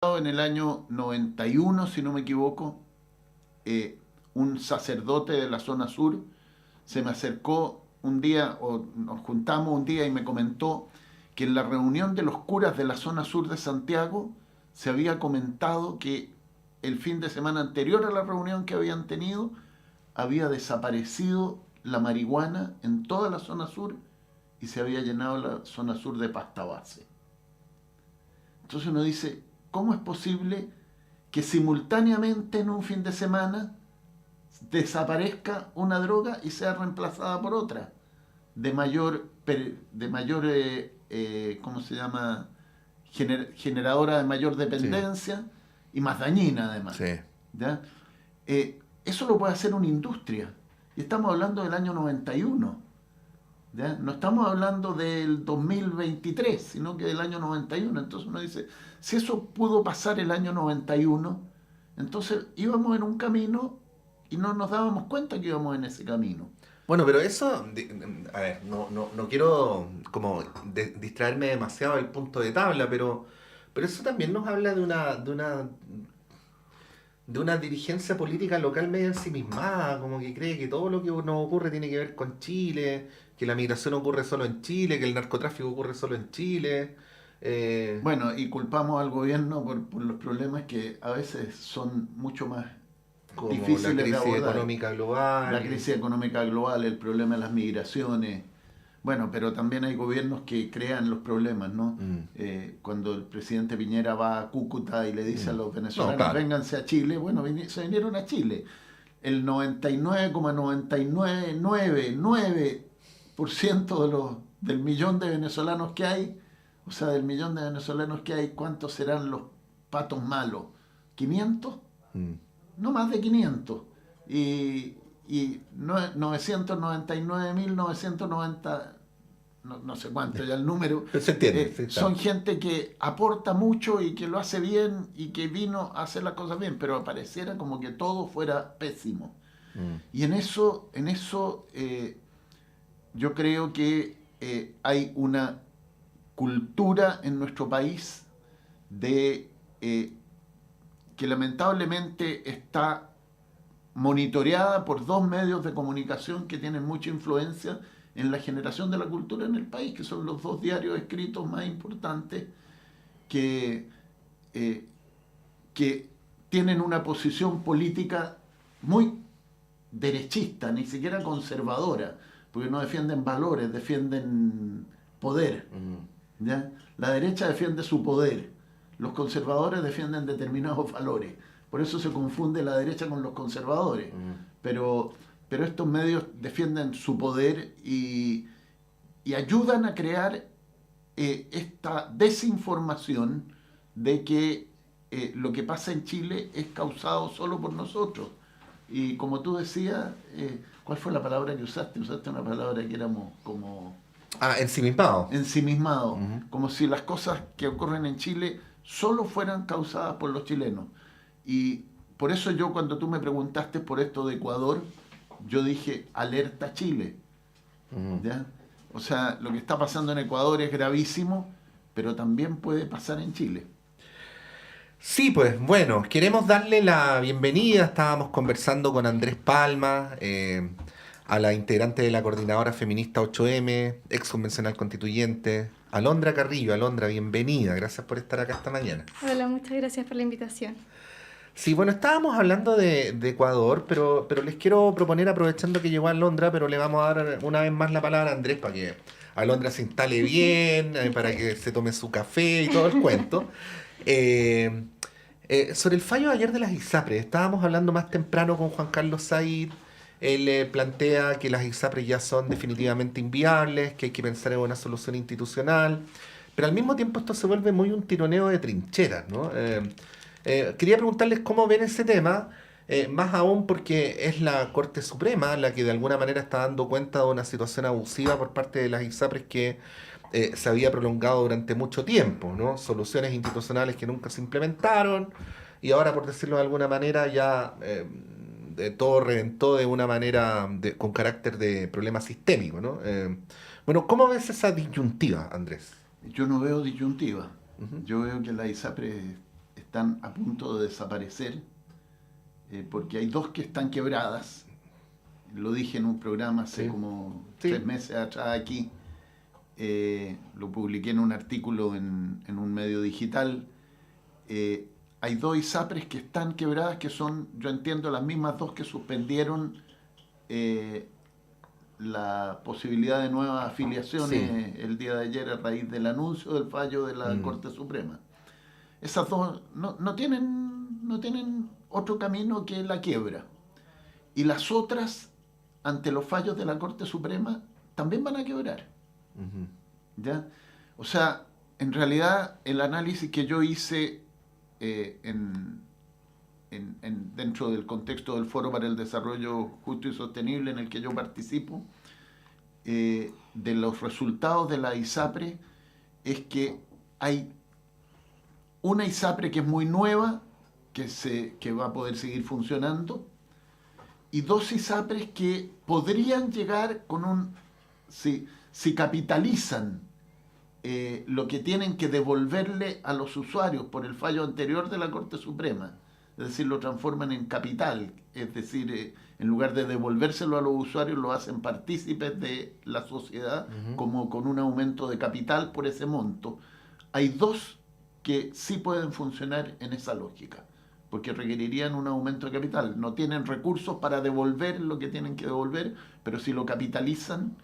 En el año 91, si no me equivoco, un sacerdote de la zona sur se me acercó un día, o nos juntamos un día y me comentó que en la reunión de los curas de la zona sur de Santiago se había comentado que el fin de semana anterior a la reunión que habían tenido había desaparecido la marihuana en toda la zona sur y se había llenado la zona sur de pasta base. Entonces uno dice, ¿cómo es posible que simultáneamente en un fin de semana desaparezca una droga y sea reemplazada por otra de mayor, ¿cómo se llama? Generadora de mayor Sí, dependencia y más dañina además? sí. ¿Ya? Eso lo puede hacer una industria. Y estamos hablando del año 91. ¿Ya? No estamos hablando del 2023, sino que del año 91. Entonces uno dice, si eso pudo pasar el año 91, entonces íbamos en un camino y no nos dábamos cuenta que íbamos en ese camino. Bueno, pero eso, a ver, no quiero como distraerme demasiado del punto de tabla, pero eso también nos habla de una dirigencia política local medio ensimismada, como que cree que todo lo que nos ocurre tiene que ver con Chile, que la migración ocurre solo en Chile, que el narcotráfico ocurre solo en Chile. eh, Bueno, y culpamos al gobierno por los problemas que a veces son mucho más Como la difíciles de crisis abordar. económica La global. crisis económica global, el problema de las migraciones. Bueno, pero también hay gobiernos que crean los problemas, ¿no? Mm, Cuando el presidente Piñera va a Cúcuta y le dice a mm. los No, venezolanos, claro. vénganse a Chile, bueno, se vinieron a Chile. El 99,999% del millón de venezolanos que hay, o sea, del millón de venezolanos que hay, ¿cuántos serán los patos malos? ¿500? Mm. No más de 500. Y, y 999.990, no sé cuánto ya el número, Pero se entiende, sí, son está. gente que aporta mucho y que lo hace bien y que vino a hacer las cosas bien, pero pareciera como que todo fuera pésimo. Mm. Y en eso yo creo que hay una cultura en nuestro país de que lamentablemente está monitoreada por dos medios de comunicación que tienen mucha influencia en la generación de la cultura en el país, que son los dos diarios escritos más importantes que, eh, que tienen una posición política muy derechista, ni siquiera conservadora, porque no defienden valores, defienden poder. Mm. ¿Ya? La derecha defiende su poder, los conservadores defienden determinados valores. Por eso se confunde la derecha con los conservadores. Mm. Pero, pero estos medios defienden su poder y ayudan a crear esta desinformación de que lo que pasa en Chile es causado solo por nosotros. Y como tú decías, ¿cuál fue la palabra que usaste? Usaste una palabra que éramos como Ah, ensimismado. ensimismados, Ujú. como si las cosas que ocurren en Chile solo fueran causadas por los chilenos. Y por eso yo cuando tú me preguntaste por esto de Ecuador, yo dije alerta Chile, Ujú. ¿ya? O sea, lo que está pasando en Ecuador es gravísimo, pero también puede pasar en Chile. Sí, pues bueno, queremos darle la bienvenida. Estábamos conversando con Andrés Palma, a la integrante de la coordinadora feminista 8M, ex convencional constituyente, Alondra Carrillo. Alondra, bienvenida. Gracias por estar acá esta mañana. Hola, muchas gracias por la invitación. Sí, bueno, estábamos hablando de Ecuador, pero les quiero proponer, aprovechando que llegó a Alondra, pero le vamos a dar una vez más la palabra a Andrés para que Alondra se instale bien, para Listo. que se tome su café y todo el cuento. Eh, sobre el fallo de ayer de las ISAPRES, estábamos hablando más temprano con Juan Carlos Said. Él plantea que las ISAPRES ya son definitivamente inviables, que hay que pensar en una solución institucional, pero al mismo tiempo esto se vuelve muy un tironeo de trincheras, ¿no? Quería preguntarles cómo ven ese tema, más aún porque es la Corte Suprema la que de alguna manera está dando cuenta de una situación abusiva por parte de las ISAPRES que se había prolongado durante mucho tiempo, ¿no? Soluciones institucionales que nunca se implementaron y ahora, por decirlo de alguna manera, ya todo reventó de una manera con carácter de problema sistémico, ¿no? Bueno, ¿cómo ves esa disyuntiva, Andrés? Yo no veo disyuntiva. Ujú. Yo veo que las ISAPRES están a punto de desaparecer, porque hay dos que están quebradas. Lo dije en un programa hace como 3 meses atrás aquí. Lo publiqué en un artículo en un medio digital. Hay 2 ISAPRES que están quebradas, que son, yo entiendo, las mismas 2 que suspendieron la posibilidad de nuevas afiliaciones el día de ayer a raíz del anuncio del fallo de la Corte Suprema. Esas 2 no tienen otro camino que la quiebra. Y las otras, ante los fallos de la Corte Suprema, también van a quebrar. ¿Ya? O sea, en realidad el análisis que yo hice dentro del contexto del Foro para el Desarrollo Justo y Sostenible en el que yo participo, de los resultados de la ISAPRE, es que hay una ISAPRE que es muy nueva, que va a poder seguir funcionando, y 2 ISAPRES que podrían llegar con si capitalizan lo que tienen que devolverle a los usuarios por el fallo anterior de la Corte Suprema, es decir, lo transforman en capital, es decir, en lugar de devolvérselo a los usuarios, lo hacen partícipes de la sociedad, como con un aumento de capital por ese monto. Hay 2 que sí pueden funcionar en esa lógica, porque requerirían un aumento de capital. No tienen recursos para devolver lo que tienen que devolver, pero si lo capitalizan.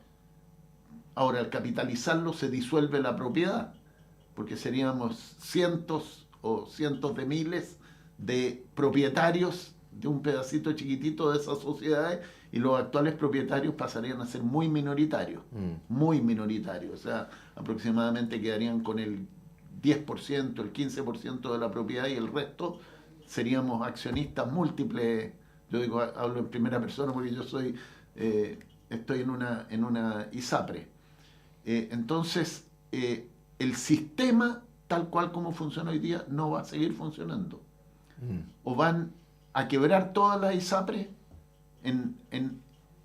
Ahora, al capitalizarlo se disuelve la propiedad, porque seríamos cientos o cientos de miles de propietarios de un pedacito chiquitito de esas sociedades, y los actuales propietarios pasarían a ser muy minoritarios, o sea, aproximadamente quedarían con el 10%, el 15% de la propiedad, y el resto seríamos accionistas múltiples. Yo digo, hablo en primera persona porque yo estoy en una ISAPRE. Entonces, el sistema, tal cual como funciona hoy día, no va a seguir funcionando. O van a quebrar todas las ISAPRES en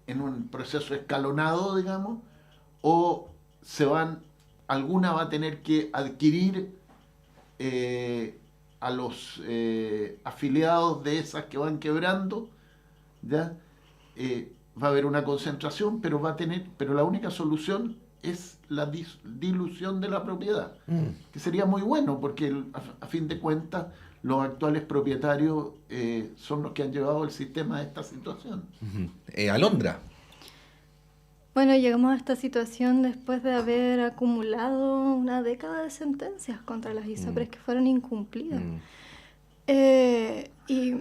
un proceso escalonado, digamos, o alguna va a tener que adquirir a los afiliados de esas que van quebrando, ¿ya? Va a haber una concentración, pero la única solución es la dilución de la propiedad, que sería muy bueno, porque a fin de cuentas los actuales propietarios son los que han llevado el sistema a esta situación. Alondra. Bueno, llegamos a esta situación después de haber acumulado una década de sentencias contra las ISAPRES que fueron incumplidas. Y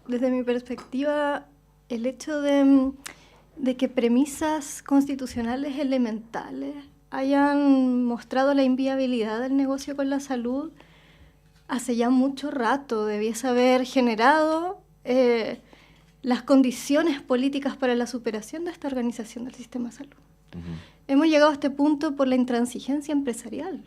desde mi perspectiva, el hecho de que premisas constitucionales elementales hayan mostrado la inviabilidad del negocio con la salud hace ya mucho rato. Debiese haber generado las condiciones políticas para la superación de esta organización del sistema de salud. Hemos llegado a este punto por la intransigencia empresarial,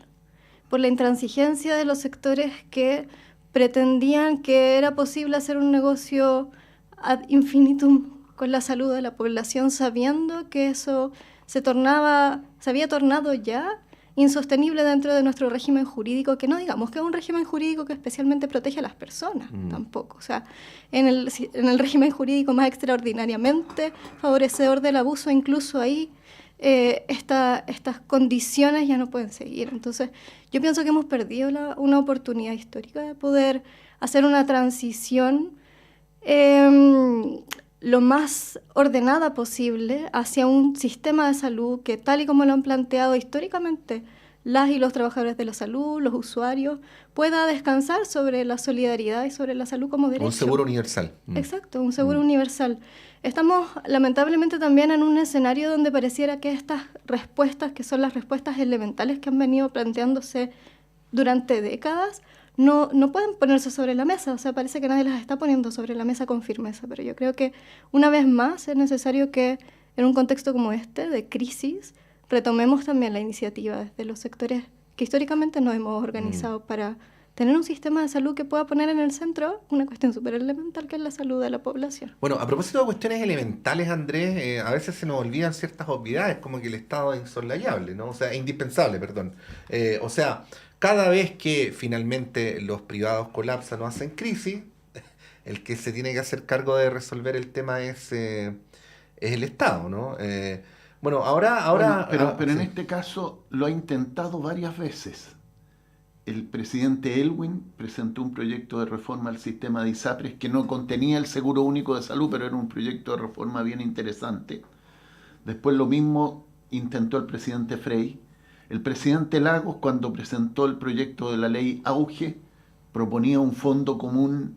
por la intransigencia de los sectores que pretendían que era posible hacer un negocio ad infinitum con la salud de la población, sabiendo que eso se había tornado ya insostenible dentro de nuestro régimen jurídico, que no digamos que es un régimen jurídico que especialmente protege a las personas, tampoco. O sea, en el régimen jurídico más extraordinariamente favorecedor del abuso, incluso ahí estas condiciones ya no pueden seguir. Entonces, yo pienso que hemos perdido una oportunidad histórica de poder hacer una transición lo más ordenada posible hacia un sistema de salud que, tal y como lo han planteado históricamente las y los trabajadores de la salud, los usuarios, pueda descansar sobre la solidaridad y sobre la salud como derecho. Un seguro universal. Exacto, un seguro universal. Estamos lamentablemente también en un escenario donde pareciera que estas respuestas, que son las respuestas elementales que han venido planteándose durante décadas, no pueden ponerse sobre la mesa. O sea, parece que nadie las está poniendo sobre la mesa con firmeza, pero yo creo que una vez más es necesario que en un contexto como este, de crisis, retomemos también la iniciativa desde los sectores que históricamente nos hemos organizado para tener un sistema de salud que pueda poner en el centro una cuestión súper elemental, que es la salud de la población. Bueno, a propósito de cuestiones elementales, Andrés, a veces se nos olvidan ciertas obviedades, como que el Estado es insoslayable, ¿no? O sea, indispensable, perdón. O sea, cada vez que finalmente los privados colapsan o hacen crisis, el que se tiene que hacer cargo de resolver el tema es el Estado, ¿no? Bueno, ahora pero en sí. este caso lo ha intentado varias veces. El presidente Elwin presentó un proyecto de reforma al sistema de ISAPRES que no contenía el seguro único de salud, pero era un proyecto de reforma bien interesante. Después lo mismo intentó el presidente Frey. El presidente Lagos, cuando presentó el proyecto de la ley Auge, proponía un fondo común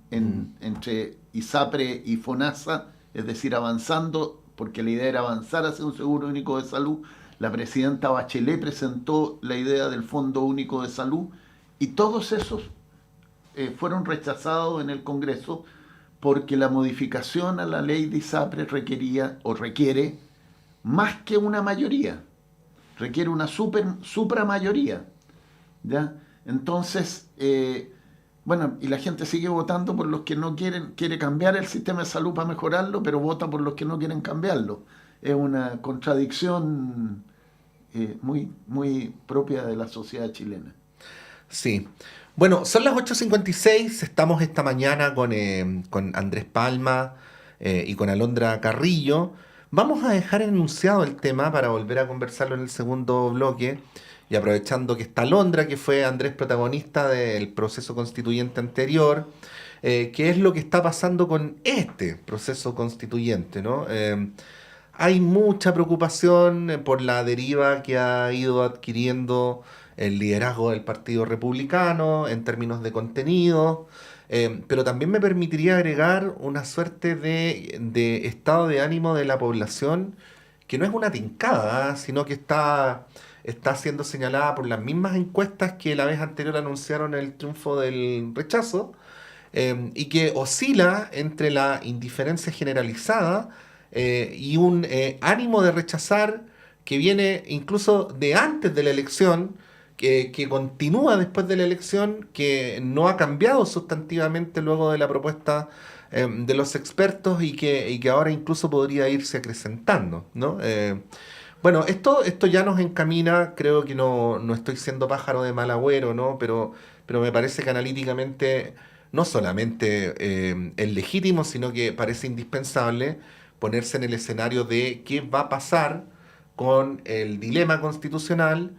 entre ISAPRE y FONASA, es decir, avanzando, porque la idea era avanzar hacia un seguro único de salud. La presidenta Bachelet presentó la idea del Fondo Único de Salud y todos esos fueron rechazados en el Congreso porque la modificación a la ley de ISAPRES requería o requiere más que una mayoría, requiere una supramayoría, ¿ya? Entonces, bueno, y la gente sigue votando por los que no quiere cambiar el sistema de salud para mejorarlo, pero vota por los que no quieren cambiarlo. Es una contradicción muy propia de la sociedad chilena. Sí. Bueno, son las 8:56, estamos esta mañana con Andrés Palma y con Alondra Carrillo. Vamos a dejar enunciado el tema para volver a conversarlo en el segundo bloque. Y aprovechando que está Alondra, que fue Andrés protagonista del proceso constituyente anterior, ¿qué es lo que está pasando con este proceso constituyente, ¿no? Hay mucha preocupación por la deriva que ha ido adquiriendo el liderazgo del Partido Republicano en términos de contenido, pero también me permitiría agregar una suerte de estado de ánimo de la población que no es una tincada, sino que está siendo señalada por las mismas encuestas que la vez anterior anunciaron el triunfo del rechazo, y que oscila entre la indiferencia generalizada y un ánimo de rechazar que viene incluso de antes de la elección, que continúa después de la elección, que no ha cambiado sustantivamente luego de la propuesta de los expertos y que ahora incluso podría irse acrecentando, ¿no? Bueno, esto ya nos encamina, creo que no estoy siendo pájaro de mal agüero, ¿no? Pero me parece que analíticamente no solamente es legítimo, sino que parece indispensable ponerse en el escenario de qué va a pasar con el dilema constitucional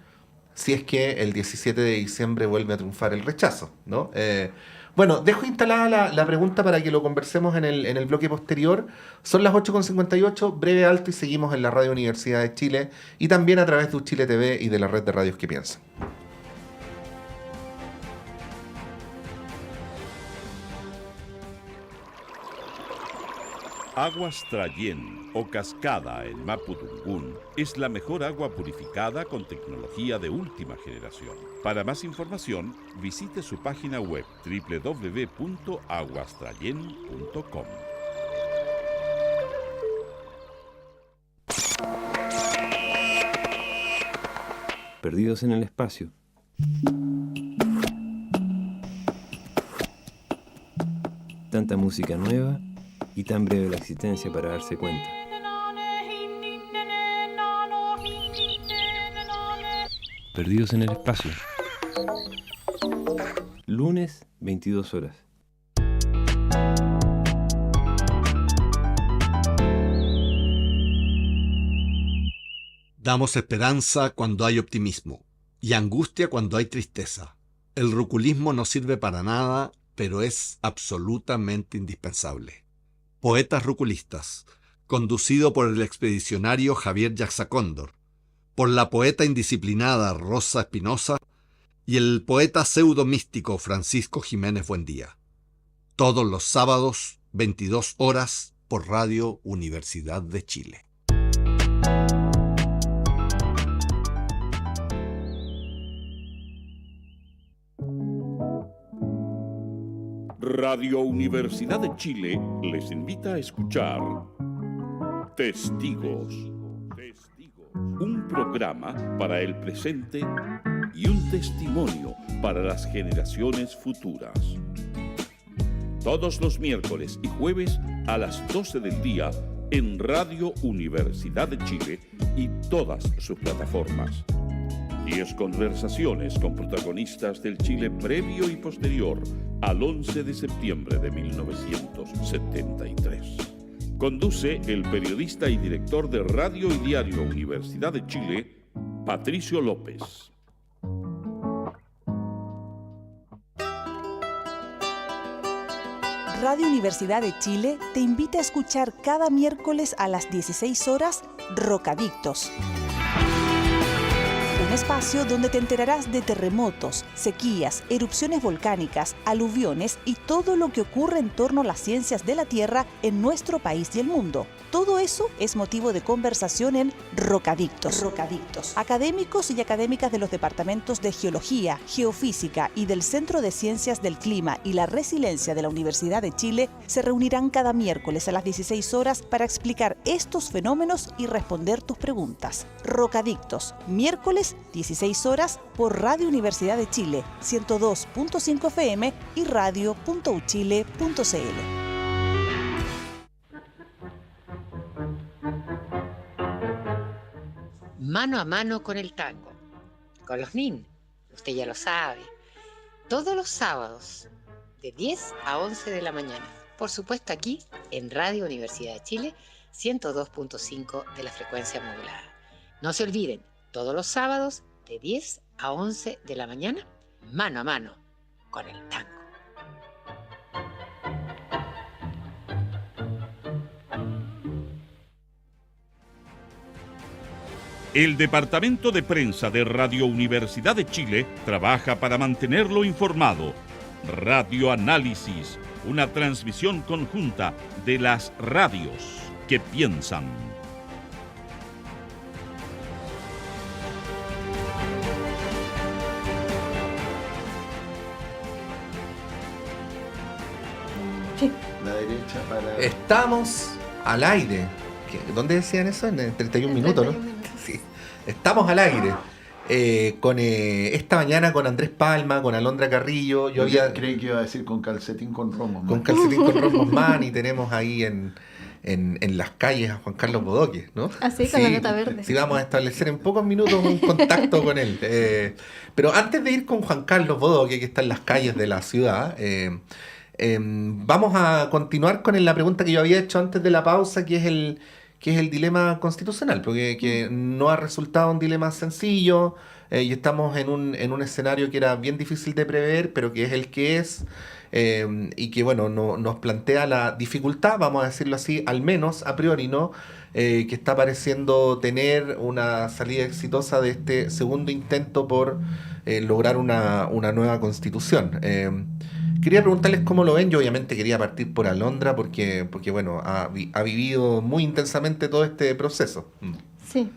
si es que el 17 de diciembre vuelve a triunfar el rechazo, ¿no? Bueno, dejo instalada la pregunta para que lo conversemos en el bloque posterior. Son las 8:58, breve alto y seguimos en la Radio Universidad de Chile y también a través de Uchile TV y de la red de radios que piensan. Aguas Trayén o Cascada en Mapudungún es la mejor agua purificada con tecnología de última generación. Para más información, visite su página web www.aguastrayen.com. Perdidos en el espacio. Tanta música nueva y tan breve la existencia para darse cuenta. Perdidos en el espacio. Lunes, 22 horas. Damos esperanza cuando hay optimismo y angustia cuando hay tristeza. El ruculismo no sirve para nada, pero es absolutamente indispensable. Poetas ruculistas, conducido por el expedicionario Javier Yaxacóndor, por la poeta indisciplinada Rosa Espinosa y el poeta pseudo-místico Francisco Jiménez Buendía. Todos los sábados, 22 horas, por Radio Universidad de Chile. Radio Universidad de Chile les invita a escuchar Testigos, un programa para el presente y un testimonio para las generaciones futuras. Todos los miércoles y jueves a las 12 del día en Radio Universidad de Chile y todas sus plataformas. 10 conversaciones con protagonistas del Chile previo y posterior al 11 de septiembre de 1973. Conduce el periodista y director de Radio y Diario Universidad de Chile, Patricio López. Radio Universidad de Chile te invita a escuchar cada miércoles a las 16 horas Rocadictos. Un espacio donde te enterarás de terremotos, sequías, erupciones volcánicas, aluviones y todo lo que ocurre en torno a las ciencias de la Tierra en nuestro país y el mundo. Todo eso es motivo de conversación en Rocadictos. Académicos y académicas de los departamentos de Geología, Geofísica y del Centro de Ciencias del Clima y la Resiliencia de la Universidad de Chile se reunirán cada miércoles a las 16 horas para explicar estos fenómenos y responder tus preguntas. Rocadictos, miércoles 16 horas por Radio Universidad de Chile, 102.5 FM y radio.uchile.cl. Mano a mano con el tango, con los NIN, usted ya lo sabe, todos los sábados de 10 a 11 de la mañana, por supuesto aquí en Radio Universidad de Chile, 102.5 de la frecuencia modulada. No se olviden, todos los sábados de 10 a 11 de la mañana, mano a mano con el tango. El Departamento de Prensa de Radio Universidad de Chile trabaja para mantenerlo informado. Radio Análisis, una transmisión conjunta de las radios que piensan. La derecha para... Estamos al aire. ¿Dónde decían eso? En 31 minutos, ¿no? Sí. Estamos al aire. Con esta mañana con Andrés Palma, con Alondra Carrillo. Yo creí que iba a decir con calcetín con romos. Con calcetín con romos man, y tenemos ahí en las calles a Juan Carlos Bodoque, ¿no? Así, con la nota verde. Sí, vamos a establecer en pocos minutos un contacto con él. Pero antes de ir con Juan Carlos Bodoque, que está en las calles de la ciudad, vamos a continuar con la pregunta que yo había hecho antes de la pausa, que es el dilema constitucional, porque que no ha resultado un dilema sencillo, y estamos en un escenario que era bien difícil de prever, pero que es el que es, y que bueno, nos plantea la dificultad, vamos a decirlo así, al menos a priori, ¿no? Que está pareciendo tener una salida exitosa de este segundo intento por lograr una nueva constitución. Quería preguntarles cómo lo ven. Yo obviamente quería partir por Alondra porque bueno, ha vivido muy intensamente todo este proceso. Sí.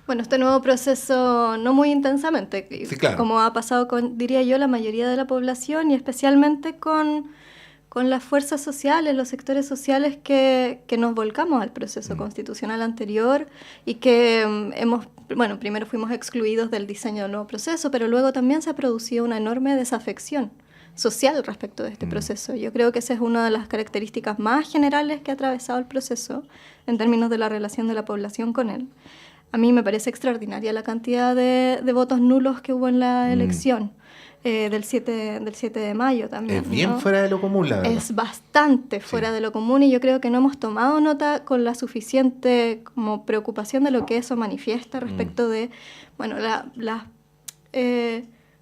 Bueno, este nuevo proceso no muy intensamente, sí, claro, como ha pasado con, diría yo, la mayoría de la población, y especialmente con las fuerzas sociales, los sectores sociales que nos volcamos al proceso constitucional anterior, y que primero fuimos excluidos del diseño del nuevo proceso, pero luego también se ha producido una enorme desafección social respecto de este proceso. Yo creo que esa es una de las características más generales que ha atravesado el proceso en términos de la relación de la población con él. A mí me parece extraordinaria la cantidad de votos nulos que hubo en la elección del 7 de mayo también. Es bien, ¿no?, fuera de lo común, la verdad. Es bastante fuera de lo común, y yo creo que no hemos tomado nota con la suficiente como preocupación de lo que eso manifiesta respecto de, bueno, las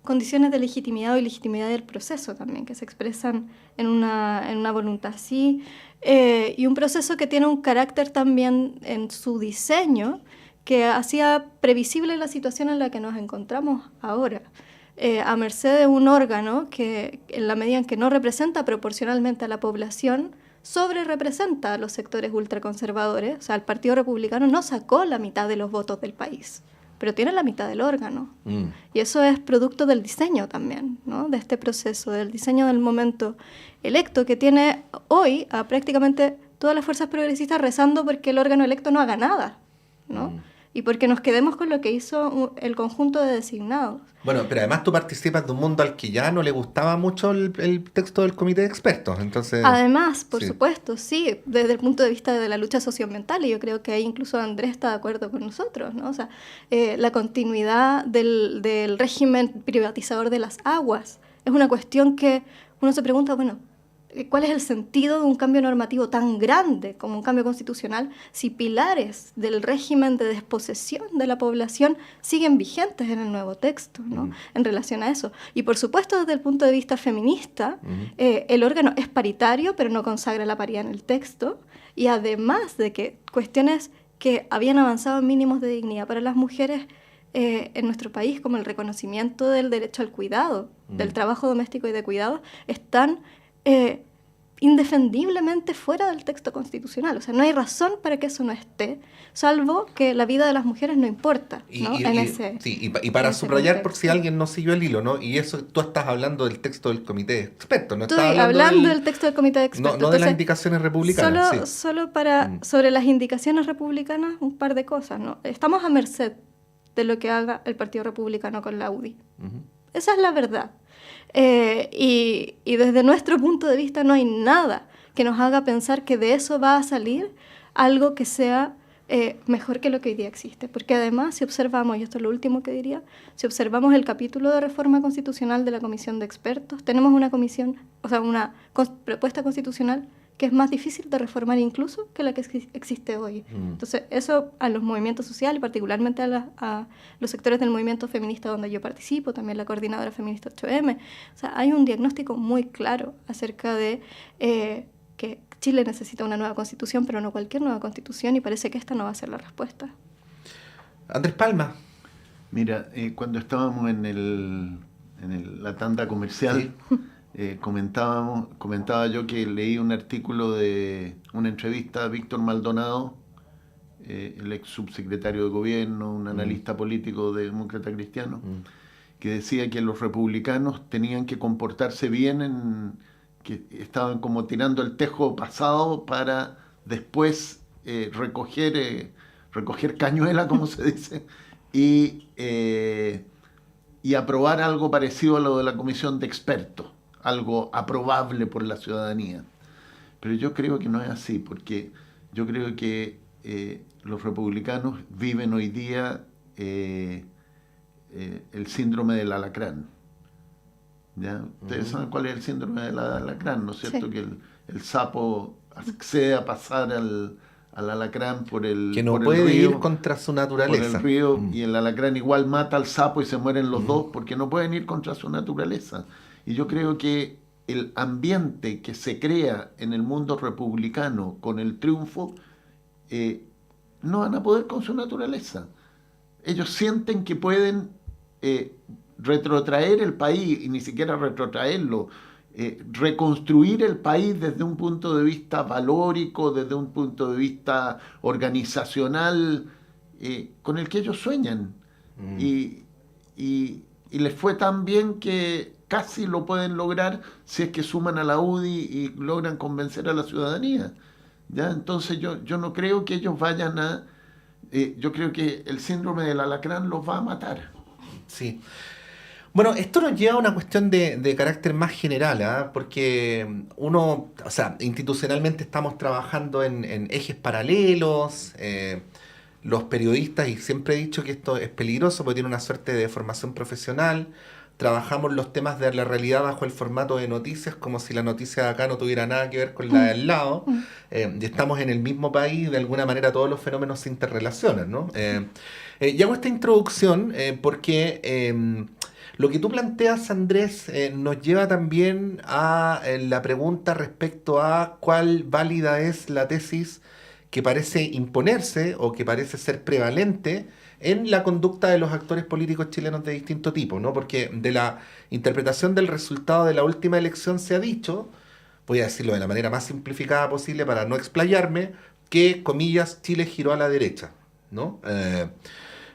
condiciones de legitimidad o ilegitimidad del proceso también, que se expresan en una voluntad así, y un proceso que tiene un carácter también en su diseño que hacía previsible la situación en la que nos encontramos ahora, a merced de un órgano que, en la medida en que no representa proporcionalmente a la población, sobre representa a los sectores ultraconservadores. O sea, el Partido Republicano no sacó la mitad de los votos del país, pero tiene la mitad del órgano. Y eso es producto del diseño también, ¿no?, de este proceso, del diseño del momento electo, que tiene hoy a prácticamente todas las fuerzas progresistas rezando porque el órgano electo no haga nada, ¿no? y porque nos quedemos con lo que hizo el conjunto de designados. Bueno, pero además tú participas de un mundo al que ya no le gustaba mucho el texto del comité de expertos, entonces... Además, por sí. supuesto, sí, desde el punto de vista de la lucha socioambiental, y yo creo que ahí incluso Andrés está de acuerdo con nosotros, ¿no? O sea, la continuidad del régimen privatizador de las aguas es una cuestión que uno se pregunta, bueno, ¿cuál es el sentido de un cambio normativo tan grande como un cambio constitucional si pilares del régimen de desposesión de la población siguen vigentes en el nuevo texto, ¿no? En relación a eso? Y por supuesto, desde el punto de vista feminista, el órgano es paritario, pero no consagra la paridad en el texto, y además de que cuestiones que habían avanzado en mínimos de dignidad para las mujeres en nuestro país, como el reconocimiento del derecho al cuidado, del trabajo doméstico y de cuidado, están indefendiblemente fuera del texto constitucional. O sea, no hay razón para que eso no esté, salvo que la vida de las mujeres no importa, ¿no? Y para subrayar, por si alguien no siguió el hilo, ¿no? Y eso tú estás hablando del texto del comité de expertos, ¿no? Estoy hablando del texto del comité de expertos. No de Entonces, las indicaciones republicanas. Solo para, sobre las indicaciones republicanas, un par de cosas, ¿no? Estamos a merced de lo que haga el Partido Republicano con la UDI. Esa es la verdad. Y desde nuestro punto de vista no hay nada que nos haga pensar que de eso va a salir algo que sea mejor que lo que hoy día existe. Porque además, si observamos, y esto es lo último que diría, si observamos el capítulo de reforma constitucional de la Comisión de Expertos, tenemos una comisión, o sea, una propuesta constitucional que es más difícil de reformar incluso que la que existe hoy. Entonces, eso a los movimientos sociales, y particularmente a los sectores del movimiento feminista donde yo participo, también la coordinadora feminista 8M, o sea, hay un diagnóstico muy claro acerca de que Chile necesita una nueva constitución, pero no cualquier nueva constitución, y parece que esta no va a ser la respuesta. Andrés Palma. Mira, cuando estábamos en la tanda comercial, sí. Comentaba yo que leí un artículo de una entrevista a Víctor Maldonado, el ex subsecretario de gobierno, un analista político de Demócrata Cristiano, que decía que los republicanos tenían que comportarse bien, que estaban como tirando el tejo pasado para después recoger cañuela, como se dice, y aprobar algo parecido a lo de la comisión de expertos, algo aprobable por la ciudadanía. Pero yo creo que no es así, porque yo creo que los republicanos viven hoy día el síndrome del alacrán. ¿Ya? Ustedes saben cuál es el síndrome del alacrán, ¿no es cierto? Sí. Que el sapo accede a pasar al alacrán por el que no por puede el río, ir contra su naturaleza. Por el río, y el alacrán igual mata al sapo y se mueren los dos porque no pueden ir contra su naturaleza. Y yo creo que el ambiente que se crea en el mundo republicano con el triunfo, no van a poder con su naturaleza. Ellos sienten que pueden retrotraer el país, y ni siquiera retrotraerlo, reconstruir el país desde un punto de vista valórico, desde un punto de vista organizacional, con el que ellos sueñan. Y les fue tan bien que casi lo pueden lograr si es que suman a la UDI y logran convencer a la ciudadanía. ¿Ya? Entonces yo no creo que ellos vayan a... yo creo que el síndrome del alacrán los va a matar. Sí. Bueno, esto nos lleva a una cuestión de carácter más general, ¿eh? Porque uno, o sea, institucionalmente estamos trabajando en ejes paralelos, los periodistas, y siempre he dicho que esto es peligroso porque tiene una suerte de formación profesional, trabajamos los temas de la realidad bajo el formato de noticias, como si la noticia de acá no tuviera nada que ver con la de al lado, y estamos en el mismo país, de alguna manera todos los fenómenos se interrelacionan, ¿no? Y hago esta introducción porque lo que tú planteas, Andrés, nos lleva también a la pregunta respecto a cuál válida es la tesis que parece imponerse o que parece ser prevalente en la conducta de los actores políticos chilenos de distinto tipo, ¿no? Porque de la interpretación del resultado de la última elección se ha dicho, voy a decirlo de la manera más simplificada posible para no explayarme, que, comillas, Chile giró a la derecha, ¿no?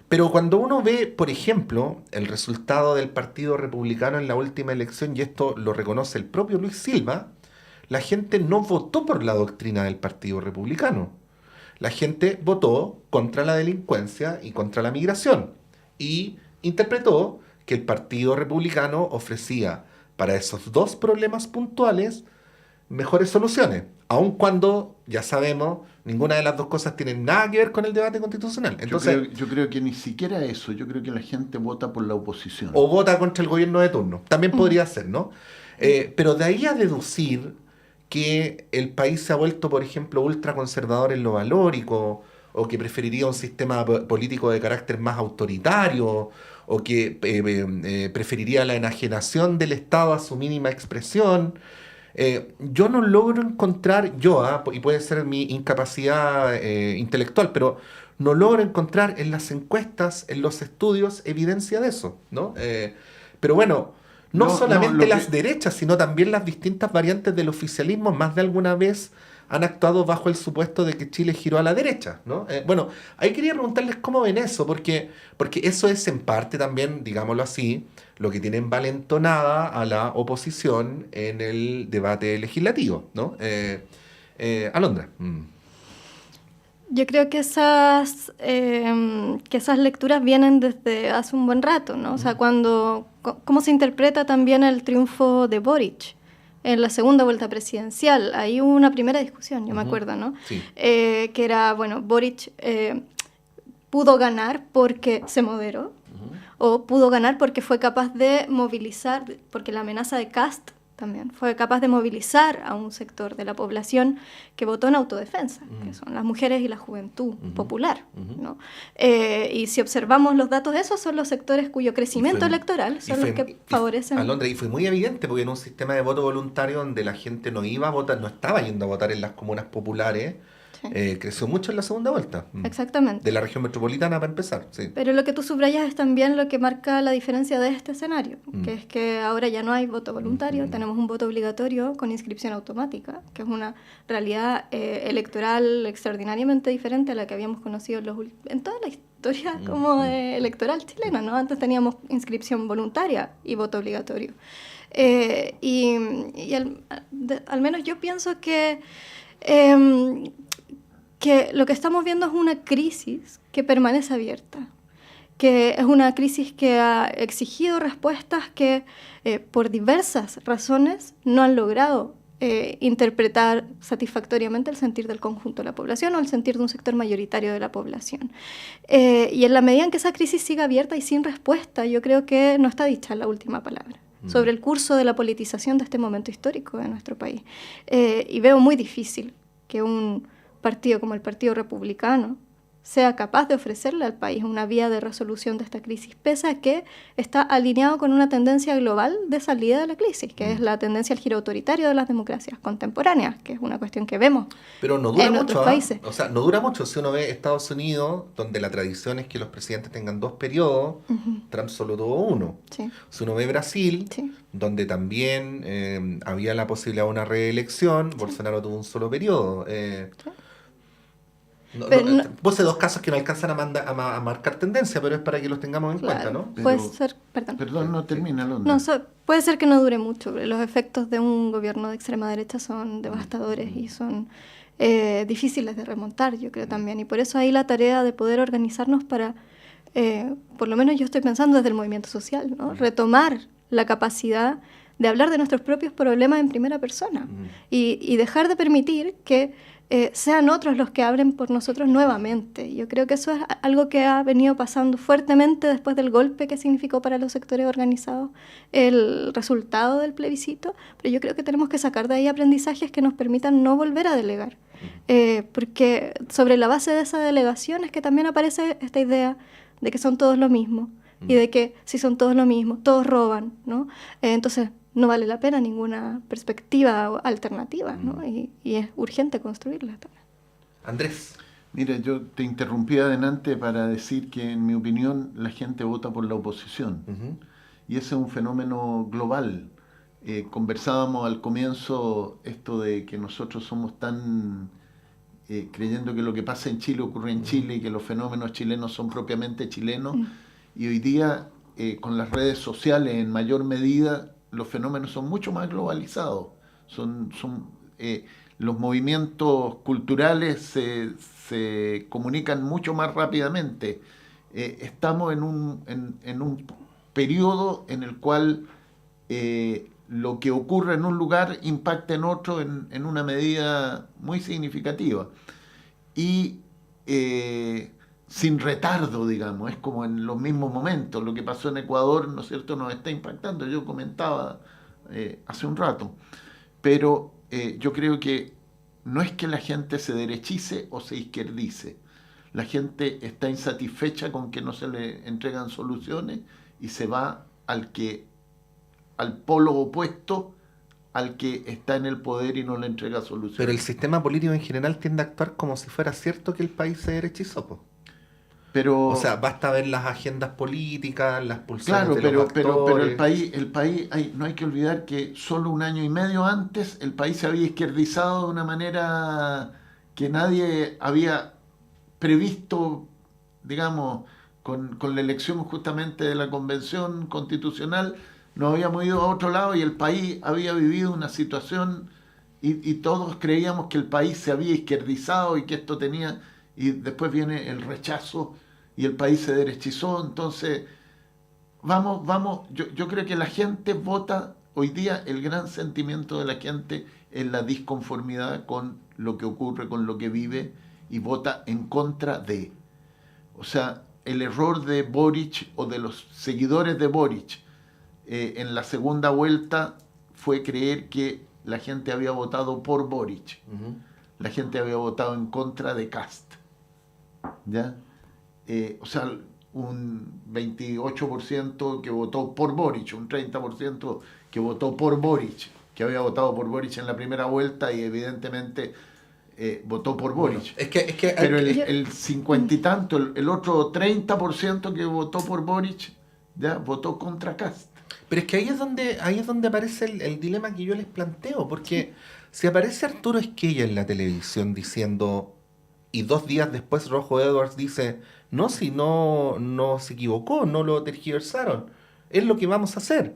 Pero cuando uno ve, por ejemplo, el resultado del Partido Republicano en la última elección, y esto lo reconoce el propio Luis Silva, la gente no votó por la doctrina del Partido Republicano. la gente votó contra la delincuencia y contra la migración y interpretó que el Partido Republicano ofrecía para esos dos problemas puntuales mejores soluciones, aun cuando, ya sabemos, ninguna de las dos cosas tiene nada que ver con el debate constitucional. Entonces, yo creo que ni siquiera eso, yo creo que la gente vota por la oposición. o vota contra el gobierno de turno, también podría ser, ¿no? Pero de ahí a deducir que el país se ha vuelto, por ejemplo, ultraconservador en lo valórico, o que preferiría un sistema político de carácter más autoritario, o que preferiría la enajenación del Estado a su mínima expresión. Yo no logro encontrar, y puede ser mi incapacidad intelectual, pero no logro encontrar en las encuestas, en los estudios, evidencia de eso, ¿no? Pero bueno, no solamente las derechas, sino también las distintas variantes del oficialismo, más de alguna vez han actuado bajo el supuesto de que Chile giró a la derecha, ¿no? Bueno, ahí quería preguntarles cómo ven eso, porque eso es en parte también, digámoslo así, lo que tiene envalentonada a la oposición en el debate legislativo, ¿no? Alondra. Yo creo que esas lecturas vienen desde hace un buen rato, ¿no? O sea, cómo se interpreta también el triunfo de Boric en la segunda vuelta presidencial. Ahí hubo una primera discusión, yo me acuerdo, ¿no? Sí. Que era, bueno, Boric pudo ganar porque se moderó, o pudo ganar porque fue capaz de movilizar, porque la amenaza de Kast también fue capaz de movilizar a un sector de la población que votó en autodefensa, que son las mujeres y la juventud popular, ¿no? Y si observamos los datos, esos son los sectores cuyo crecimiento electoral son los que favorecen. Alondra, y fue muy evidente porque en un sistema de voto voluntario donde la gente no iba a votar, no estaba yendo a votar en las comunas populares, creció mucho en la segunda vuelta. Exactamente. De la región metropolitana, para empezar. Sí. Pero lo que tú subrayas es también lo que marca la diferencia de este escenario, que es que ahora ya no hay voto voluntario, tenemos un voto obligatorio con inscripción automática, que es una realidad electoral extraordinariamente diferente a la que habíamos conocido en toda la historia como electoral chilena, ¿no? Antes teníamos inscripción voluntaria y voto obligatorio. Al menos yo pienso que lo que estamos viendo es una crisis que permanece abierta, que es una crisis que ha exigido respuestas que por diversas razones no han logrado interpretar satisfactoriamente el sentir del conjunto de la población o el sentir de un sector mayoritario de la población. Y en la medida en que esa crisis siga abierta y sin respuesta, yo creo que no está dicha la última palabra sobre el curso de la politización de este momento histórico de nuestro país. Y veo muy difícil que un partido como el Partido Republicano sea capaz de ofrecerle al país una vía de resolución de esta crisis, pese a que está alineado con una tendencia global de salida de la crisis, que es la tendencia al giro autoritario de las democracias contemporáneas, que es una cuestión que vemos pero no dura en mucho, otros países. O sea, no dura mucho. Si uno ve Estados Unidos, donde la tradición es que los presidentes tengan 2 periodos, Trump solo tuvo 1. Sí. Si uno ve Brasil, donde también había la posibilidad de una reelección, Bolsonaro tuvo un solo periodo. Puse 2 casos que no alcanzan a marcar tendencia, pero es para que los tengamos en cuenta, ¿no? Puede ser, Perdón, no termina, Londra. Puede ser que no dure mucho. Los efectos de un gobierno de extrema derecha son devastadores y son difíciles de remontar, yo creo también. Y por eso ahí la tarea de poder organizarnos para, por lo menos yo estoy pensando desde el movimiento social, ¿no? Retomar la capacidad de hablar de nuestros propios problemas en primera persona y dejar de permitir que sean otros los que hablen por nosotros nuevamente. Yo creo que eso es algo que ha venido pasando fuertemente después del golpe que significó para los sectores organizados el resultado del plebiscito, pero yo creo que tenemos que sacar de ahí aprendizajes que nos permitan no volver a delegar, porque sobre la base de esa delegación es que también aparece esta idea de que son todos lo mismo y de que si son todos lo mismo, todos roban, ¿no? Entonces no vale la pena ninguna perspectiva alternativa, ¿no? Y es urgente construirla también. Andrés. Mira, yo te interrumpí adelante para decir que, en mi opinión, la gente vota por la oposición. Y ese es un fenómeno global. Conversábamos al comienzo esto de que nosotros somos tan creyendo que lo que pasa en Chile ocurre en Chile y que los fenómenos chilenos son propiamente chilenos. Y hoy día, con las redes sociales en mayor medida, los fenómenos son mucho más globalizados, los movimientos culturales se comunican mucho más rápidamente. Estamos en un periodo en el cual lo que ocurre en un lugar impacta en otro en una medida muy significativa. Y sin retardo, digamos, es como en los mismos momentos. Lo que pasó en Ecuador, ¿no es cierto?, nos está impactando. Yo comentaba hace un rato. Pero yo creo que no es que la gente se derechice o se izquierdice. La gente está insatisfecha con que no se le entregan soluciones y se va al polo opuesto al que está en el poder y no le entrega soluciones. Pero el sistema político en general tiende a actuar como si fuera cierto que el país se derechizó, po. Pero, o sea, basta ver las agendas políticas, las pulsiones claro, de los pero actores. el país no hay que olvidar que solo un año y medio antes el país se había izquierdizado de una manera que nadie había previsto, digamos, con la elección justamente de la Convención Constitucional. Nos habíamos ido a otro lado y el país había vivido una situación y todos creíamos que el país se había izquierdizado y que esto tenía... Y después viene el rechazo y el país se derechizó. Entonces, vamos, yo creo que la gente vota, hoy día el gran sentimiento de la gente es la disconformidad con lo que ocurre, con lo que vive, y vota en contra de. O sea, el error de Boric o de los seguidores de Boric en la segunda vuelta fue creer que la gente había votado por Boric. Ujú. La gente había votado en contra de Kast. ¿Ya? O sea, un 28% que votó por Boric, un 30% que votó por Boric, que había votado por Boric en la primera vuelta y evidentemente votó por Boric. Bueno, es que Pero el 50 y tanto, el otro 30% que votó por Boric, ya votó contra Kast. Pero es que ahí es donde aparece el dilema que yo les planteo, porque si aparece Arturo Esquella en la televisión diciendo, y 2 días después Rojo Edwards dice, no, si no se equivocó, no lo tergiversaron, es lo que vamos a hacer,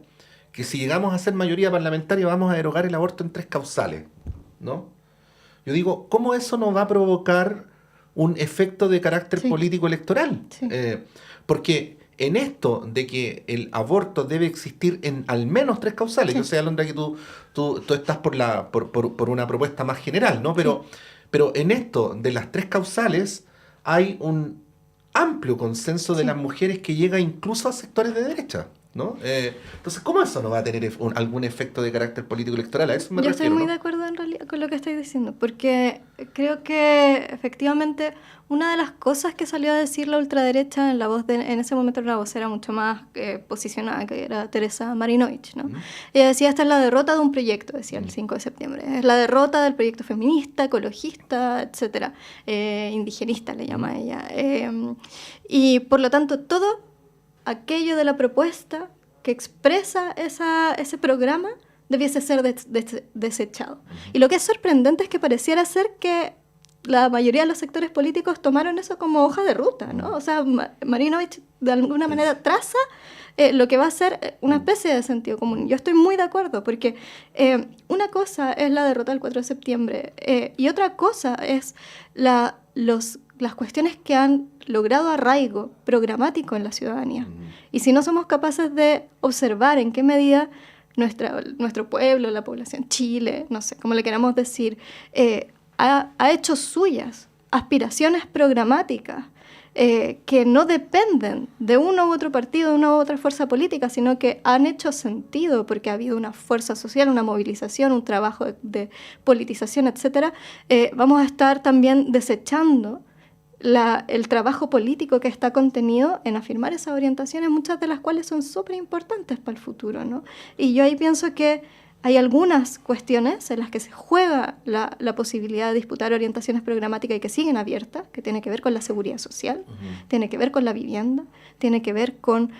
que si llegamos a ser mayoría parlamentaria vamos a derogar el aborto en 3 causales, ¿no? Yo digo, ¿cómo eso no va a provocar un efecto de carácter Sí. político electoral? Sí. Porque en esto de que el aborto debe existir en al menos 3 causales, Sí. yo sé, Alondra, que tú estás por una propuesta más general, ¿no? Pero en esto de las 3 causales hay un amplio consenso de Sí. las mujeres que llega incluso a sectores de derecha, ¿no? Entonces, ¿cómo eso no va a tener algún efecto de carácter político electoral? A eso me Yo estoy refiero, muy ¿no? de acuerdo en realidad con lo que estoy diciendo, porque creo que efectivamente una de las cosas que salió a decir la ultraderecha en la voz en ese momento era una vocera mucho más posicionada, que era Teresa Marinovich, ¿no? Ella decía, esta es la derrota de un proyecto, decía el 5 de septiembre, es la derrota del proyecto feminista, ecologista, etcétera, indigenista le llama ella, y por lo tanto todo aquello de la propuesta que expresa ese programa debiese ser desechado. Y lo que es sorprendente es que pareciera ser que la mayoría de los sectores políticos tomaron eso como hoja de ruta, ¿no? O sea, Marinovich de alguna manera traza lo que va a ser una especie de sentido común. Yo estoy muy de acuerdo, porque una cosa es la derrota del 4 de septiembre y otra cosa es las cuestiones que han logrado arraigo programático en la ciudadanía. Y si no somos capaces de observar en qué medida nuestro pueblo, la población, Chile, no sé, como le queramos decir, ha hecho suyas aspiraciones programáticas que no dependen de uno u otro partido, de una u otra fuerza política, sino que han hecho sentido porque ha habido una fuerza social, una movilización, un trabajo de politización, etcétera, vamos a estar también desechando el trabajo político que está contenido en afirmar esas orientaciones, muchas de las cuales son súper importantes para el futuro, ¿no? Y yo ahí pienso que hay algunas cuestiones en las que se juega la posibilidad de disputar orientaciones programáticas y que siguen abiertas, que tiene que ver con la seguridad social, tiene que ver con la vivienda, tiene que ver con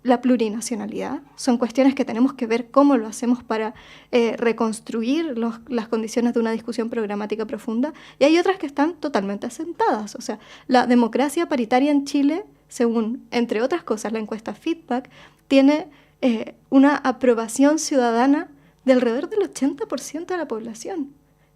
la plurinacionalidad. Son cuestiones que tenemos que ver cómo lo hacemos para reconstruir las condiciones de una discusión programática profunda. Y hay otras que están totalmente asentadas. O sea, la democracia paritaria en Chile, según, entre otras cosas, la encuesta Feedback, tiene una aprobación ciudadana de alrededor del 80% de la población.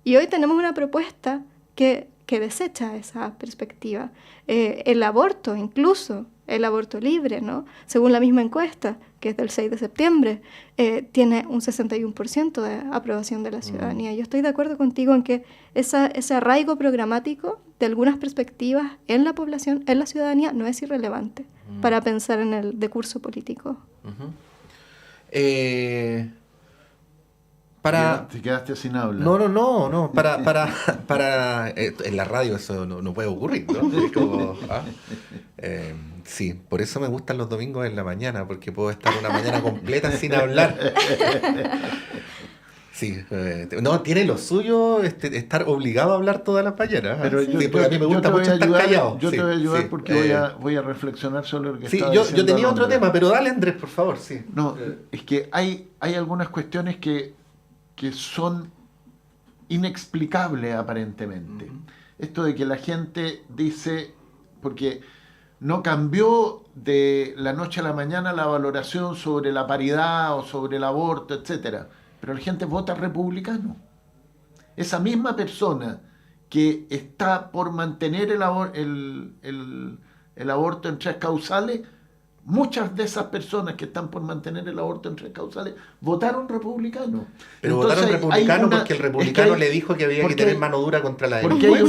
Y hoy tenemos una propuesta que desecha esa perspectiva. El aborto, incluso el aborto libre, ¿no? Según la misma encuesta, que es del 6 de septiembre, tiene un 61% de aprobación de la ciudadanía. Yo estoy de acuerdo contigo en que ese arraigo programático de algunas perspectivas en la población, en la ciudadanía, no es irrelevante para pensar en el decurso político. Te quedaste sin habla. No. Para en la radio eso no puede ocurrir, ¿no? Es como, sí, por eso me gustan los domingos en la mañana, porque puedo estar una mañana completa sin hablar. Sí, no, tiene lo suyo estar obligado a hablar todas las mañanas. Pero sí, porque a mí me gusta mucho estar callado. Yo te voy a ayudar porque voy a reflexionar sobre lo que sí, estaba yo diciendo. Yo tenía otro tema, pero dale, Andrés, por favor. Sí. No, es que hay algunas cuestiones que son inexplicables aparentemente. Esto de que la gente dice, porque no cambió de la noche a la mañana la valoración sobre la paridad o sobre el aborto, etcétera, pero la gente vota republicano. Esa misma persona que está por mantener el aborto en 3 causales, muchas de esas personas que están por mantener el aborto en 3 causales votaron republicano. Pero entonces, votaron republicano porque el republicano le dijo que había que tener mano dura contra la delincuencia. Porque hay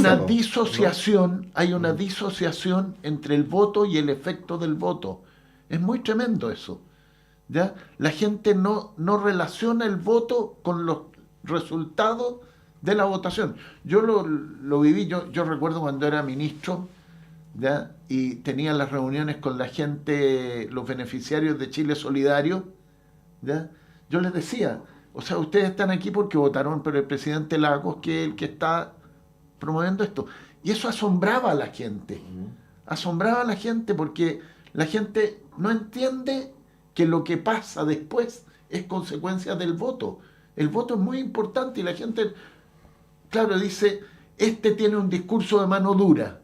una ¿no? disociación entre el voto y el efecto del voto. Es muy tremendo eso. ¿Ya? La gente no relaciona el voto con los resultados de la votación. Yo lo viví, yo recuerdo cuando era ministro, ¿ya? Y tenía las reuniones con la gente, los beneficiarios de Chile Solidario, ¿ya? Yo les decía, o sea, ustedes están aquí porque votaron por el presidente Lagos, que es el que está promoviendo esto. Y eso asombraba a la gente. Asombraba a la gente porque la gente no entiende que lo que pasa después es consecuencia del voto. El voto es muy importante y la gente, claro, dice, este tiene un discurso de mano dura.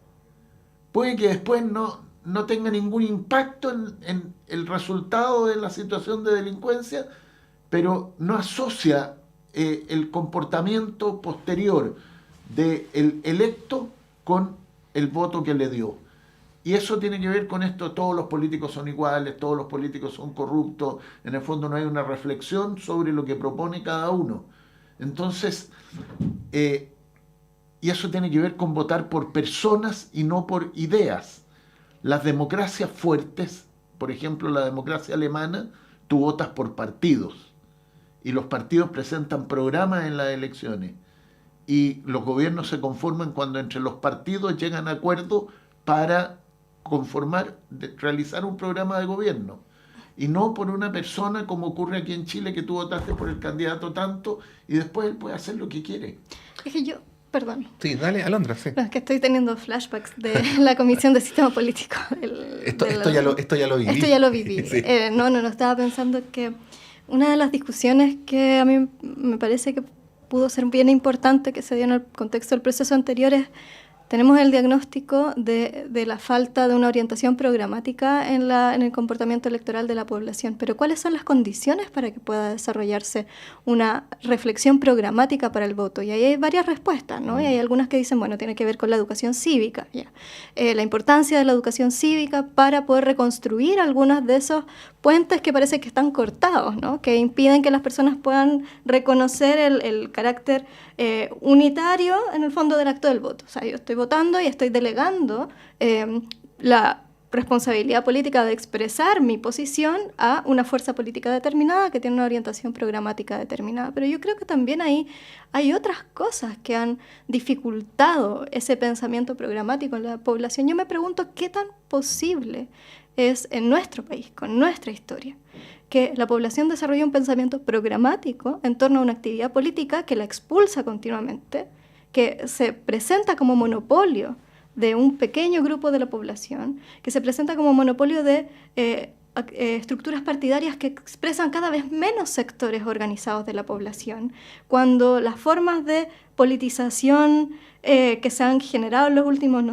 Puede que después no tenga ningún impacto en el resultado de la situación de delincuencia, pero no asocia el comportamiento posterior del electo con el voto que le dio. Y eso tiene que ver con esto, todos los políticos son iguales, todos los políticos son corruptos, en el fondo no hay una reflexión sobre lo que propone cada uno. Entonces, y eso tiene que ver con votar por personas y no por ideas. Las democracias fuertes, por ejemplo la democracia alemana, tú votas por partidos y los partidos presentan programas en las elecciones y los gobiernos se conforman cuando entre los partidos llegan a acuerdos para realizar un programa de gobierno y no por una persona como ocurre aquí en Chile, que tú votaste por el candidato tanto y después él puede hacer lo que quiere. Es que perdón. Sí, dale, Alondra, sí. No, es que estoy teniendo flashbacks de la Comisión de Sistema Político. Esto ya lo viví. Esto ya lo viví. Sí. No, estaba pensando que una de las discusiones que a mí me parece que pudo ser bien importante, que se dio en el contexto del proceso anterior, es tenemos el diagnóstico de la falta de una orientación programática en el comportamiento electoral de la población. Pero ¿cuáles son las condiciones para que pueda desarrollarse una reflexión programática para el voto? Y ahí hay varias respuestas, ¿no? Y hay algunas que dicen, bueno, tiene que ver con la educación cívica, ya. La importancia de la educación cívica para poder reconstruir algunos de esos puentes que parece que están cortados, ¿no? Que impiden que las personas puedan reconocer el carácter unitario, en el fondo, del acto del voto. O sea, yo estoy votando y estoy delegando la responsabilidad política de expresar mi posición a una fuerza política determinada que tiene una orientación programática determinada. Pero yo creo que también ahí hay otras cosas que han dificultado ese pensamiento programático en la población. Yo me pregunto qué tan posible es en nuestro país, con nuestra historia, que la población desarrolle un pensamiento programático en torno a una actividad política que la expulsa continuamente, que se presenta como monopolio de un pequeño grupo de la población, que se presenta como monopolio de estructuras partidarias que expresan cada vez menos sectores organizados de la población, cuando las formas de politización que se han generado en los últimos,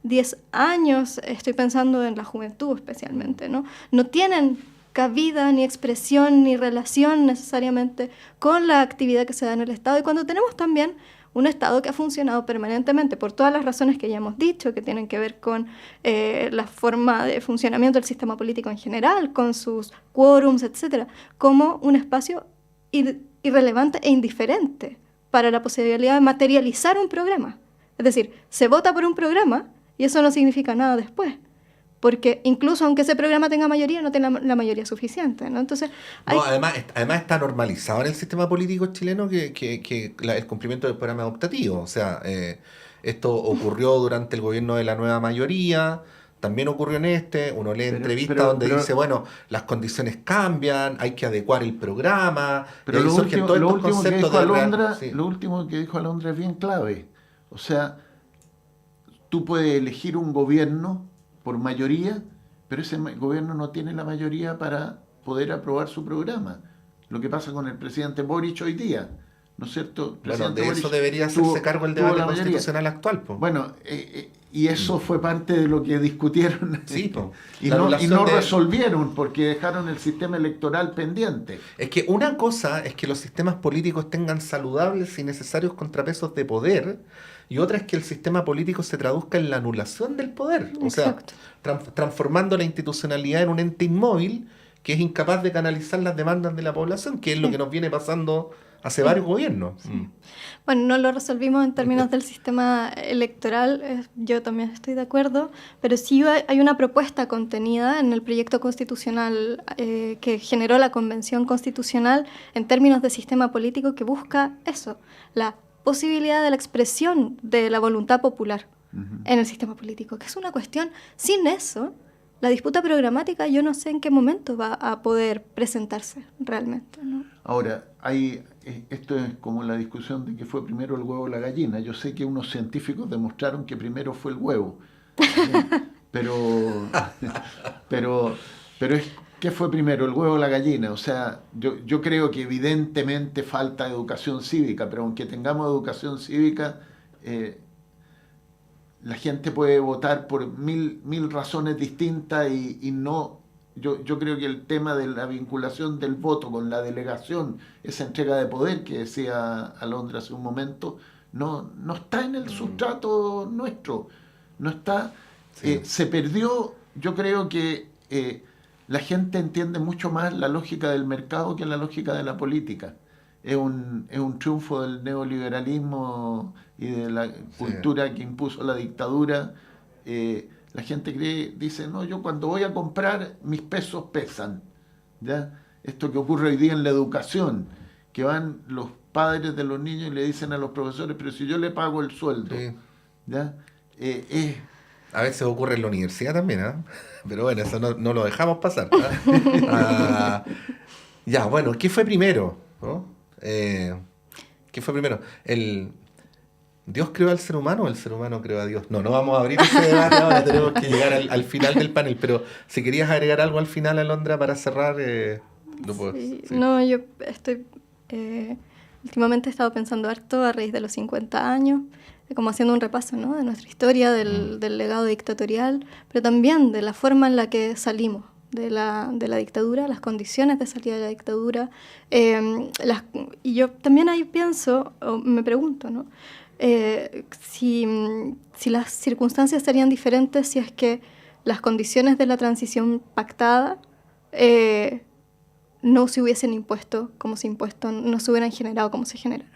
10 años, estoy pensando en la juventud especialmente, no tienen cabida, ni expresión, ni relación necesariamente con la actividad que se da en el Estado. Y cuando tenemos también un Estado que ha funcionado permanentemente por todas las razones que ya hemos dicho, que tienen que ver con la forma de funcionamiento del sistema político en general, con sus quórums, etcétera, como un espacio irrelevante e indiferente para la posibilidad de materializar un programa. Es decir, se vota por un programa y eso no significa nada después. Porque incluso aunque ese programa tenga mayoría, no tiene la mayoría suficiente, ¿no? Entonces, además está normalizado en el sistema político chileno que el cumplimiento del programa optativo. O sea, esto ocurrió durante el gobierno de la nueva mayoría, también ocurrió en uno lee entrevistas donde dice, bueno, las condiciones cambian, hay que adecuar el programa, pero y ahí surgen todos estos conceptos de lo último que dijo Alondra es bien clave. O sea, tú puedes elegir un gobierno por mayoría, pero ese gobierno no tiene la mayoría para poder aprobar su programa. Lo que pasa con el presidente Boric hoy día, ¿no es cierto? Bueno, de eso debería hacerse cargo el debate constitucional actual. Bueno, y eso fue parte de lo que discutieron. Sí, y no resolvieron porque dejaron el sistema electoral pendiente. Es que una cosa es que los sistemas políticos tengan saludables y necesarios contrapesos de poder, y otra es que el sistema político se traduzca en la anulación del poder. O sea, transformando la institucionalidad en un ente inmóvil que es incapaz de canalizar las demandas de la población, que es lo que nos viene pasando hace varios gobiernos. Sí. Bueno, no lo resolvimos en términos del sistema electoral, yo también estoy de acuerdo, pero sí hay una propuesta contenida en el proyecto constitucional que generó la Convención Constitucional en términos de sistema político que busca eso, la posibilidad de la expresión de la voluntad popular en el sistema político, que es una cuestión, sin eso, la disputa programática yo no sé en qué momento va a poder presentarse realmente, ¿no? Ahora, esto es como la discusión de que fue primero el huevo o la gallina. Yo sé que unos científicos demostraron que primero fue el huevo, pero ¿qué fue primero, el huevo o la gallina? O sea, yo creo que evidentemente falta educación cívica, pero aunque tengamos educación cívica, la gente puede votar por mil razones distintas y no... Yo creo que el tema de la vinculación del voto con la delegación, esa entrega de poder que decía Alondra hace un momento, no está en el sustrato nuestro. No está... Sí. Se perdió, yo creo que la gente entiende mucho más la lógica del mercado que la lógica de la política. Es un triunfo del neoliberalismo y de la cultura que impuso la dictadura. La gente dice, no, yo cuando voy a comprar, mis pesos pesan. ¿Ya? Esto que ocurre hoy día en la educación, que van los padres de los niños y le dicen a los profesores, pero si yo le pago el sueldo. ¿Ya? A veces ocurre en la universidad también, ¿eh? Pero bueno, eso no lo dejamos pasar. Ya, bueno, ¿qué fue primero? ¿No? ¿Qué fue primero? ¿Dios creó al ser humano o el ser humano creó a Dios? No vamos a abrir ese debate ahora, tenemos que llegar al final del panel, pero si querías agregar algo al final, Alondra, para cerrar, lo puedo. Sí. No, yo estoy... últimamente he estado pensando harto a raíz de los 50 años, como haciendo un repaso, ¿no?, de nuestra historia, del legado dictatorial, pero también de la forma en la que salimos de la dictadura, las condiciones de salida de la dictadura. Y yo también ahí pienso, o me pregunto, ¿no?, si las circunstancias serían diferentes si es que las condiciones de la transición pactada no se hubiesen impuesto como se impuesto, no se hubieran generado como se generaron.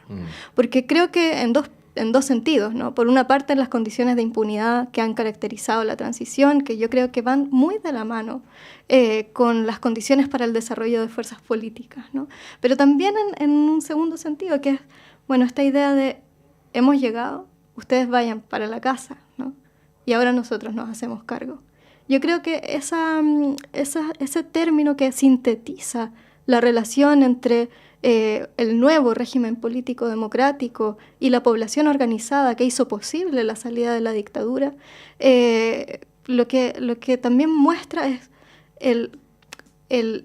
Porque creo que en dos sentidos, ¿no? Por una parte, las condiciones de impunidad que han caracterizado la transición, que yo creo que van muy de la mano con las condiciones para el desarrollo de fuerzas políticas, ¿no? Pero también en un segundo sentido, que es, bueno, esta idea de hemos llegado, ustedes vayan para la casa, ¿no? Y ahora nosotros nos hacemos cargo. Yo creo que ese término que sintetiza la relación entre el nuevo régimen político democrático y la población organizada que hizo posible la salida de la dictadura, lo que también muestra es el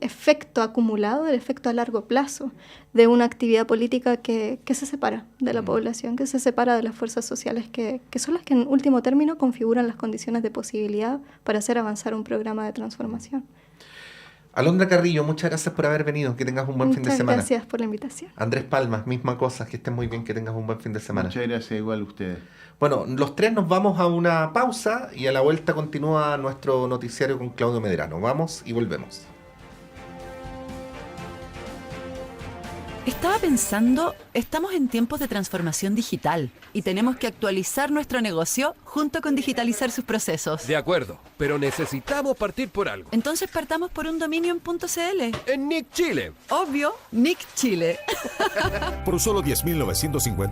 efecto acumulado, el efecto a largo plazo de una actividad política que se separa de la población, que se separa de las fuerzas sociales que son las que en último término configuran las condiciones de posibilidad para hacer avanzar un programa de transformación. Alondra Carrillo, muchas gracias por haber venido. Que tengas un buen fin de semana. Muchas gracias por la invitación. Andrés Palmas, misma cosa. Que estés muy bien, que tengas un buen fin de semana. Muchas gracias, igual a ustedes. Bueno, los tres nos vamos a una pausa y a la vuelta continúa nuestro noticiario con Claudio Medrano. Vamos y volvemos. Estaba pensando, estamos en tiempos de transformación digital y tenemos que actualizar nuestro negocio junto con digitalizar sus procesos. De acuerdo, pero necesitamos partir por algo. Entonces partamos por un dominio en .cl. En Nick Chile. Obvio, Nick Chile. Por solo $10.950